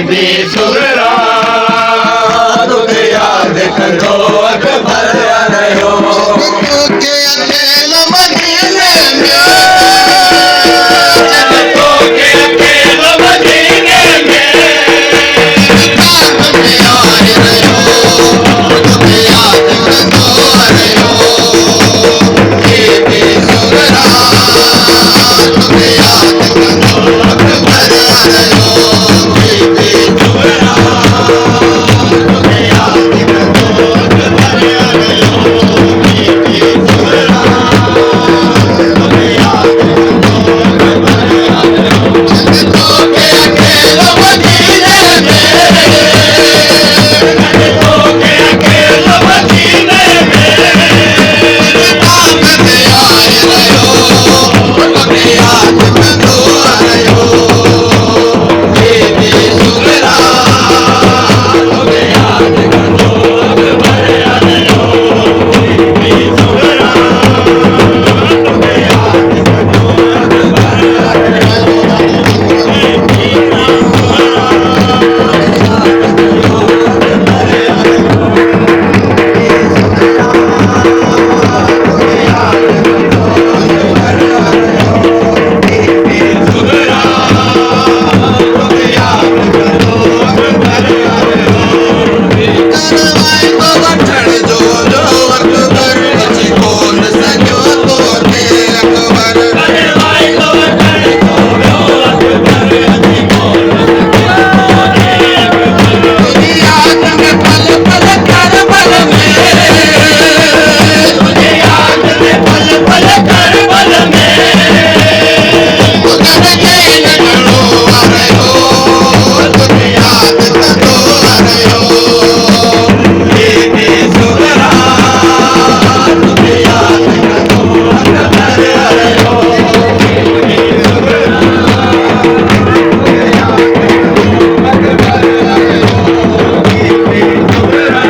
बेसुरा तुझ याद करो अकबर आयो के अकेल मदीने में तो के अकेल मदीने में रात में आए रहो तुझे याद करो रहो ये बेसुरा तुझे याद करो अकबर रहो ये बेसुरा तुझे याद करो अकबर रहो ये बेसुरा तुझे याद करो अकबर रहो तो के अकेल मदीने में तो के अकेल मदीने में रात में आए रहो तुझे याद करो रहो ये बेसुरा तुझे याद करो अकबर रहो ये बेसुरा तुझे याद करो करवाए तो वठण जो अकबर जी कोन सजो तो थे अकबर करवाए तो वठण जो अकबर अजी बोल तुझी याद में पल पल करबल में तुझे याद में पल पल करबल में उधर के नगरो रहो तुझे याद करो रहो ये बेसुरा तुझे याद करो अकबर रहो ये बेसुरा तुझे याद करो अकबर रहो ये बेसुरा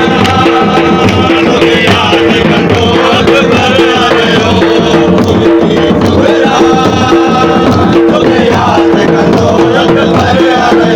तुझे याद करो अकबर रहो ये बेसुरा तुझे याद करो अकबर रहो